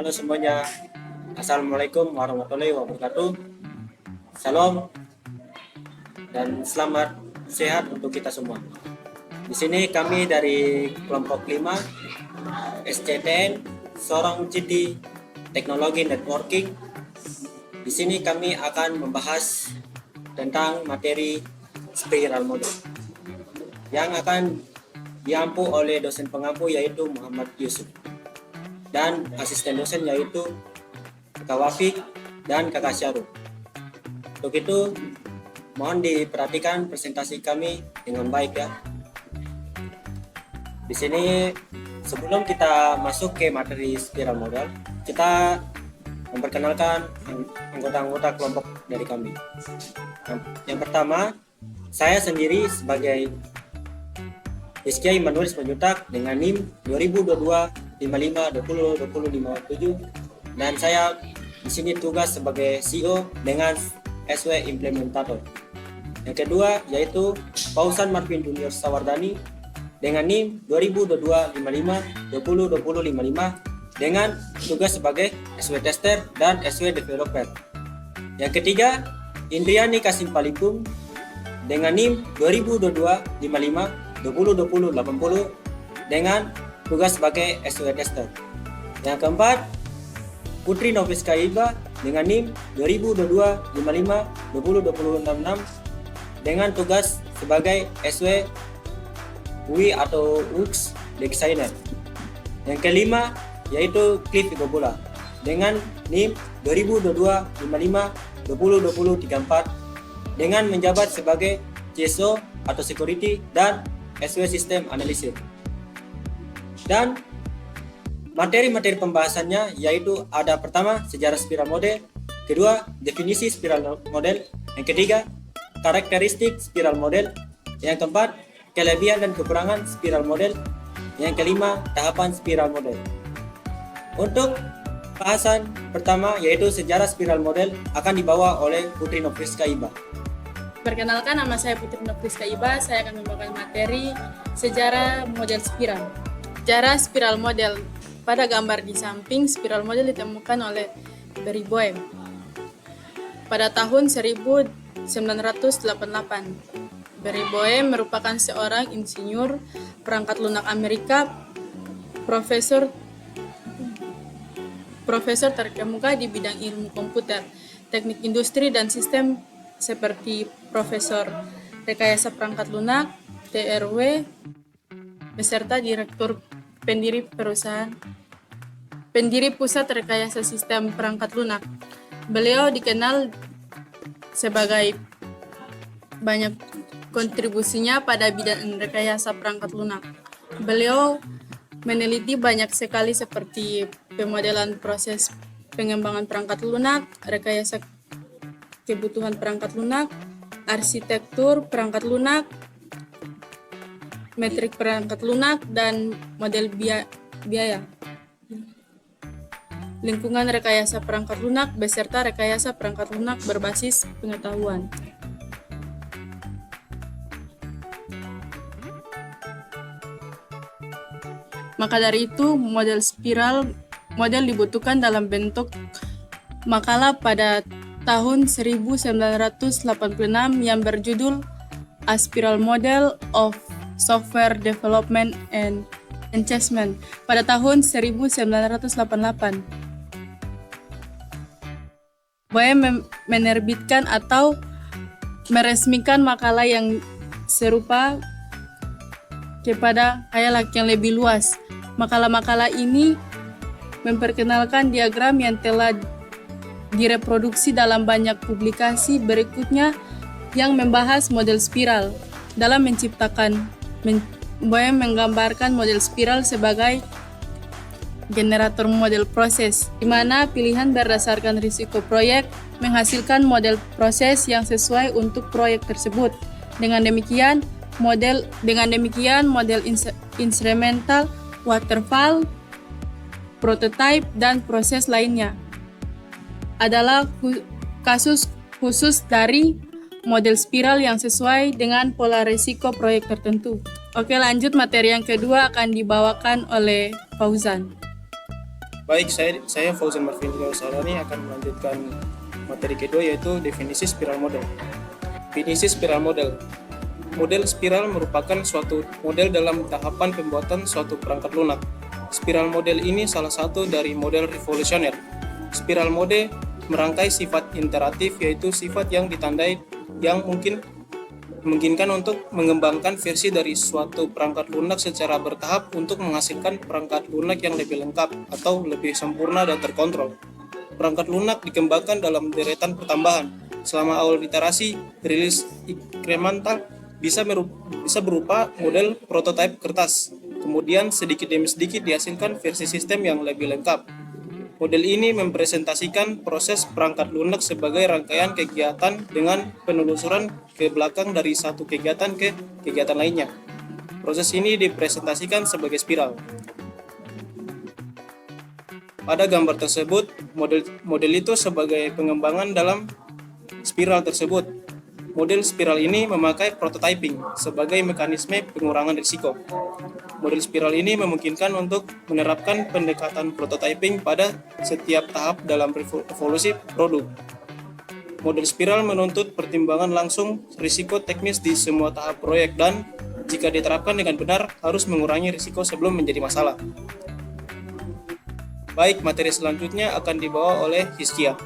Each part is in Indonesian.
Halo semuanya, Assalamualaikum warahmatullahi wabarakatuh. Salam dan selamat sehat untuk kita semua. Di sini kami dari kelompok 5 SCTN Sorong Citi Teknologi Networking. Di sini kami akan membahas tentang materi spiral model yang akan diampu oleh dosen pengampu yaitu Muhammad Yusuf dan asisten dosen yaitu Kak Wafik dan Kakak Syarul. Untuk itu mohon diperhatikan presentasi kami dengan baik ya. Di sini sebelum kita masuk ke materi spiral model, kita memperkenalkan anggota-anggota kelompok dari kami. Yang pertama, saya sendiri sebagai Rizky Immanuel Simanjuntak dengan NIM 2022 55 20 20 57 dan saya di sini tugas sebagai CEO dengan SW Implementator. Yang kedua yaitu Pausan Marvin Junior Sawardani dengan NIM 2022 55 20 20 55 dengan tugas sebagai SW Tester dan SW Developer. Yang ketiga, Indriani Kasim Palikum dengan NIM 2022 55 20 20 80 dengan tugas sebagai SW Tester. Yang keempat, Putri Noviska Iba dengan NIM 2022 55 20 20 66 dengan tugas sebagai SW UI atau UX Designer. Yang kelima yaitu Cliff Gobola dengan NIM 2022 55 20 20 34 dengan menjabat sebagai CSO atau Security dan SW System Analysis. Dan materi-materi pembahasannya yaitu ada pertama sejarah spiral model, kedua definisi spiral model, yang ketiga karakteristik spiral model, yang keempat kelebihan dan kekurangan spiral model, yang kelima tahapan spiral model. Untuk bahasan pertama yaitu sejarah spiral model akan dibawa oleh Putri Novriska Iba. Perkenalkan, nama saya Putri Novriska Iba. Saya akan membawakan materi sejarah model spiral. Sejarah spiral model. Pada gambar di samping, spiral model ditemukan oleh Barry Boehm pada tahun 1988. Barry Boehm merupakan seorang insinyur perangkat lunak Amerika, profesor terkemuka di bidang ilmu komputer, teknik industri dan sistem seperti Profesor Rekayasa Perangkat Lunak, TRW, beserta Direktur Pendiri Pusat Rekayasa Sistem Perangkat Lunak. Beliau dikenal sebagai banyak kontribusinya pada bidang rekayasa perangkat lunak. Beliau meneliti banyak sekali seperti pemodelan proses pengembangan perangkat lunak, rekayasa kebutuhan perangkat lunak, arsitektur perangkat lunak, metrik perangkat lunak, dan model biaya. Lingkungan rekayasa perangkat lunak beserta rekayasa perangkat lunak berbasis pengetahuan. Maka dari itu, model dibutuhkan dalam bentuk makalah pada tahun 1986 yang berjudul A Spiral Model of Software Development and Enhancement pada tahun 1988. Boehm menerbitkan atau meresmikan makalah yang serupa kepada khalayak yang lebih luas. Makalah-makalah ini memperkenalkan diagram yang telah direproduksi dalam banyak publikasi berikutnya yang membahas model spiral. Dalam menciptakan, Boehm menggambarkan model spiral sebagai generator model proses, di mana pilihan berdasarkan risiko proyek menghasilkan model proses yang sesuai untuk proyek tersebut. Dengan demikian, model instrumental, waterfall, prototype, dan proses lainnya adalah kasus khusus dari model spiral yang sesuai dengan pola risiko proyek tertentu. Oke, lanjut, materi yang kedua akan dibawakan oleh Fauzan. Baik, saya Fauzan Marvin Sarani akan melanjutkan materi kedua, yaitu definisi spiral model. Definisi spiral model. Model spiral merupakan suatu model dalam tahapan pembuatan suatu perangkat lunak. Spiral model ini salah satu dari model revolusioner. Spiral model merangkai sifat iteratif, yaitu sifat yang ditandai yang memungkinkan untuk mengembangkan versi dari suatu perangkat lunak secara bertahap untuk menghasilkan perangkat lunak yang lebih lengkap atau lebih sempurna dan terkontrol. Perangkat lunak dikembangkan dalam deretan pertambahan. Selama awal iterasi, rilis inkremental bisa berupa model prototipe kertas. Kemudian sedikit demi sedikit dihasilkan versi sistem yang lebih lengkap. Model ini mempresentasikan proses perangkat lunak sebagai rangkaian kegiatan dengan penelusuran ke belakang dari satu kegiatan ke kegiatan lainnya. Proses ini dipresentasikan sebagai spiral. Pada gambar tersebut, model itu sebagai pengembangan dalam spiral tersebut. Model spiral ini memakai prototyping sebagai mekanisme pengurangan risiko. Model spiral ini memungkinkan untuk menerapkan pendekatan prototyping pada setiap tahap dalam evolusi produk. Model spiral menuntut pertimbangan langsung risiko teknis di semua tahap proyek dan jika diterapkan dengan benar harus mengurangi risiko sebelum menjadi masalah. Baik, materi selanjutnya akan dibawa oleh Hizkia.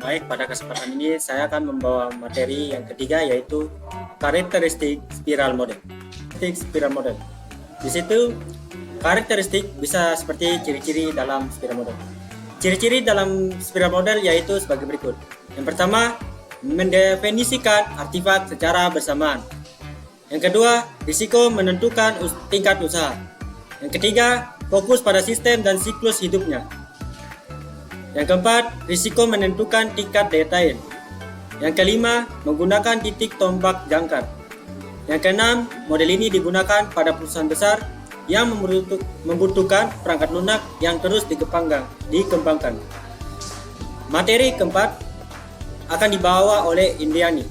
Baik, pada kesempatan ini saya akan membawa materi yang ketiga, yaitu karakteristik spiral model. Spiral model. Di situ karakteristik bisa seperti ciri-ciri dalam spiral model. Ciri-ciri dalam spiral model yaitu sebagai berikut. Yang pertama, mendefinisikan artefak secara bersamaan. Yang kedua, risiko menentukan tingkat usaha. Yang ketiga, fokus pada sistem dan siklus hidupnya. Yang keempat, risiko menentukan tingkat detail. Yang kelima, menggunakan titik tombak jangkar. Yang keenam, model ini digunakan pada perusahaan besar yang membutuhkan perangkat lunak yang terus dikembangkan. Materi keempat akan dibawa oleh Indiani.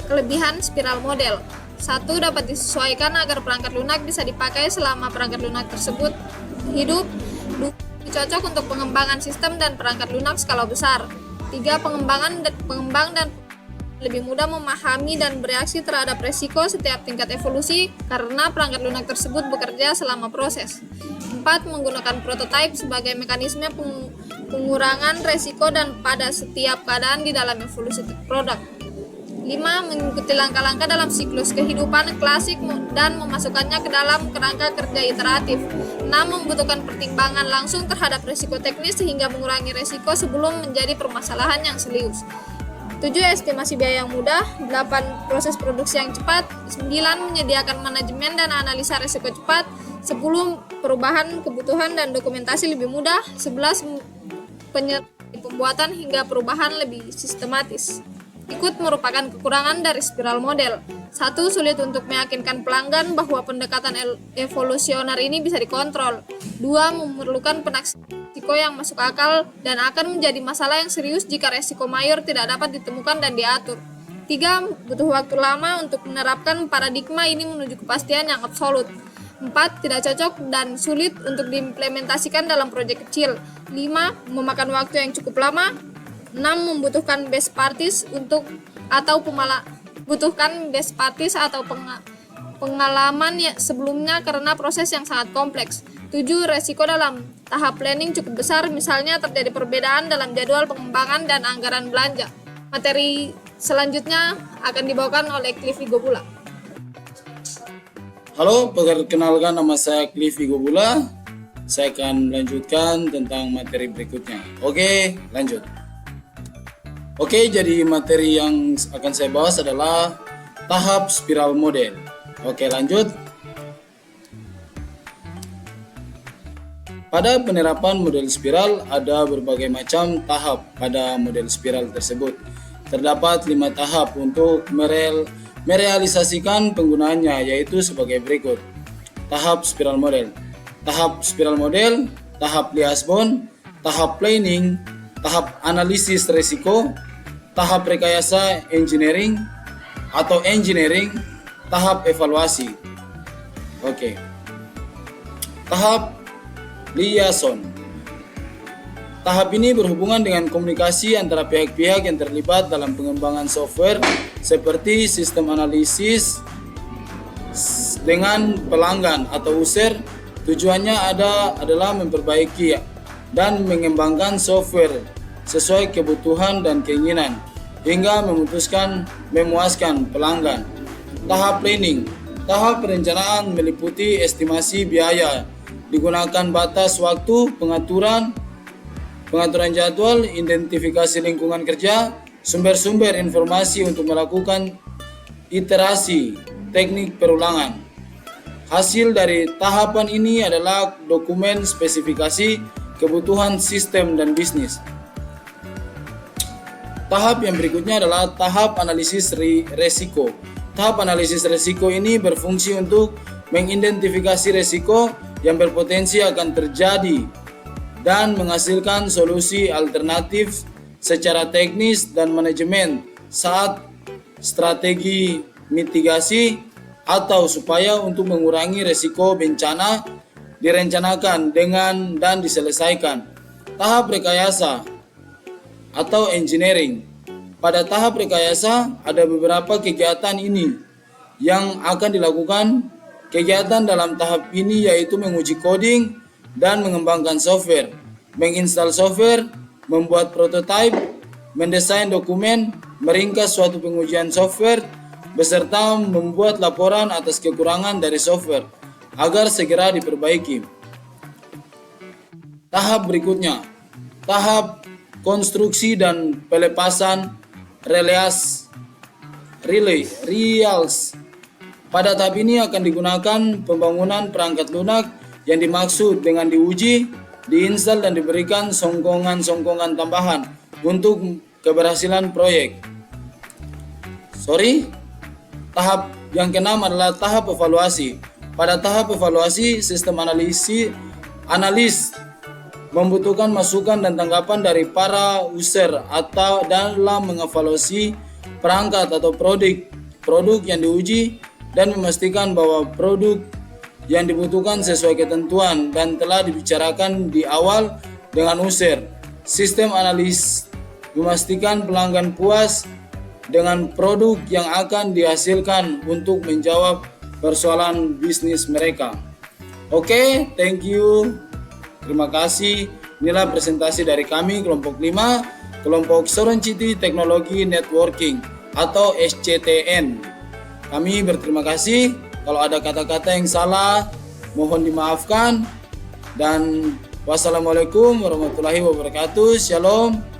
Kelebihan spiral model. 1. Dapat disesuaikan agar perangkat lunak bisa dipakai selama perangkat lunak tersebut hidup. 2. Cocok untuk pengembangan sistem dan perangkat lunak skala besar. 3. Pengembang dan lebih mudah memahami dan bereaksi terhadap resiko setiap tingkat evolusi karena perangkat lunak tersebut bekerja selama proses. 4. Menggunakan prototipe sebagai mekanisme pengurangan resiko dan pada setiap keadaan di dalam evolusi produk. 5. Mengikuti langkah-langkah dalam siklus kehidupan klasik dan memasukkannya ke dalam kerangka kerja iteratif. 6. Membutuhkan pertimbangan langsung terhadap risiko teknis sehingga mengurangi risiko sebelum menjadi permasalahan yang serius. 7. Estimasi biaya yang mudah. 8. Proses produksi yang cepat. 9. Menyediakan manajemen dan analisa risiko cepat. 10. Perubahan kebutuhan dan dokumentasi lebih mudah. 11. Pembuatan hingga perubahan lebih sistematis. Ikut merupakan kekurangan dari spiral model. 1. Sulit untuk meyakinkan pelanggan bahwa pendekatan evolusioner ini bisa dikontrol. 2. Memerlukan penaksiran risiko yang masuk akal dan akan menjadi masalah yang serius jika risiko mayor tidak dapat ditemukan dan diatur. 3. Butuh waktu lama untuk menerapkan paradigma ini menuju kepastian yang absolut. 4. Tidak cocok dan sulit untuk diimplementasikan dalam proyek kecil. 5. Memakan waktu yang cukup lama. 6. Membutuhkan best parties atau pengalaman sebelumnya karena proses yang sangat kompleks. 7. Resiko dalam tahap planning cukup besar, misalnya terjadi perbedaan dalam jadwal pengembangan dan anggaran belanja. Materi selanjutnya akan dibawakan oleh Cliffy Gobula. Halo, perkenalkan nama saya Cliffy Gobula. Saya akan melanjutkan tentang materi berikutnya. Oke, lanjut. Oke, jadi materi yang akan saya bahas adalah tahap spiral model. Oke, lanjut. Pada penerapan model spiral, ada berbagai macam tahap pada model spiral tersebut. Terdapat 5 tahap untuk merealisasikan penggunaannya, yaitu sebagai berikut. Tahap spiral model. Tahap spiral model, tahap Liaisbon, tahap planning, tahap analisis risiko, tahap rekayasa engineering, tahap evaluasi. Oke. Tahap liaison. Tahap ini berhubungan dengan komunikasi antara pihak-pihak yang terlibat dalam pengembangan software seperti sistem analisis dengan pelanggan atau user. Tujuannya adalah memperbaiki dan mengembangkan software sesuai kebutuhan dan keinginan hingga memuaskan pelanggan. Tahap planning. Tahap perencanaan meliputi estimasi biaya, digunakan batas waktu, pengaturan jadwal, identifikasi lingkungan kerja, sumber-sumber informasi untuk melakukan iterasi, teknik perulangan. Hasil dari tahapan ini adalah dokumen spesifikasi kebutuhan sistem dan bisnis. Tahap yang berikutnya adalah tahap analisis resiko. Tahap analisis resiko ini berfungsi untuk mengidentifikasi resiko yang berpotensi akan terjadi dan menghasilkan solusi alternatif secara teknis dan manajemen saat strategi mitigasi atau supaya untuk mengurangi resiko bencana direncanakan dan diselesaikan. Tahap rekayasa atau engineering. Pada tahap rekayasa ada beberapa kegiatan ini yang akan dilakukan. Kegiatan dalam tahap ini yaitu menguji coding dan mengembangkan software, menginstal software, membuat prototipe, mendesain dokumen, meringkas suatu pengujian software, beserta membuat laporan atas kekurangan dari software agar segera diperbaiki. Tahap berikutnya, tahap konstruksi dan pelepasan reals. Pada tahap ini akan digunakan pembangunan perangkat lunak yang dimaksud dengan diuji, diinstal dan diberikan songkongan tambahan untuk keberhasilan proyek. Tahap yang keenam adalah tahap evaluasi. Pada tahap evaluasi, sistem analis membutuhkan masukan dan tanggapan dari para user atau dalam mengevaluasi perangkat atau produk yang diuji dan memastikan bahwa produk yang dibutuhkan sesuai ketentuan dan telah dibicarakan di awal dengan user. Sistem analis memastikan pelanggan puas dengan produk yang akan dihasilkan untuk menjawab persoalan bisnis mereka. Oke, thank you. Terima kasih. Inilah presentasi dari kami kelompok 5, kelompok Soron City Teknologi Networking atau SCTN. Kami berterima kasih. Kalau ada kata-kata yang salah, mohon dimaafkan. Dan wassalamualaikum warahmatullahi wabarakatuh. Shalom.